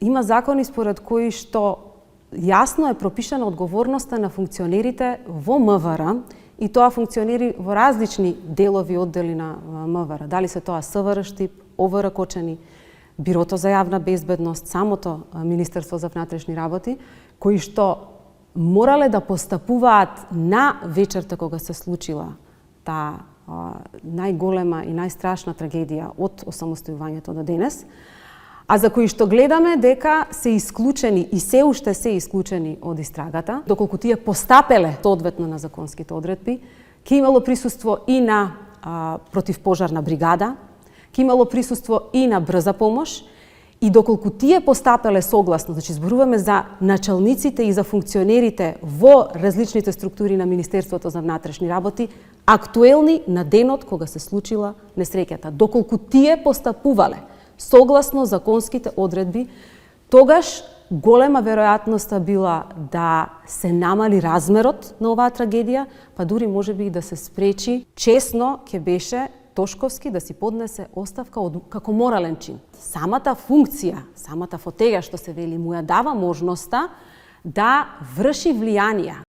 Има закони според кои што јасно е пропишана одговорноста на функционерите во МВР, и тоа функционери во различни делови оддели на МВР. Дали се тоа СВР Штип, ОВР Кочани, Бирото за јавна безбедност, самото Министерство за внатрешни работи, кои што морале да постапуваат на вечерта кога се случила таа најголема и најстрашна трагедија од осамостојувањето до денес, а за кои што гледаме дека се исклучени и се уште се исклучени од истрагата, доколку тие постапеле соодветно на законските одредби, ќе имало присуство и на противпожарна бригада, ќе имало присуство и на брза помош, и доколку тие постапеле согласно, значи зборуваме за началниците и за функционерите во различните структури на Министерството за внатрешни работи, актуелни на денот кога се случила несреќата. Доколку тие постапувале согласно законските одредби, тогаш голема веројатноста била да се намали размерот на оваа трагедија, па дури можеби и да се спречи. Чесно ќе беше Тошковски да си поднесе оставка како морален чин. Самата функција, самата фотеја што се вели, му ја дава можноста да врши влијанија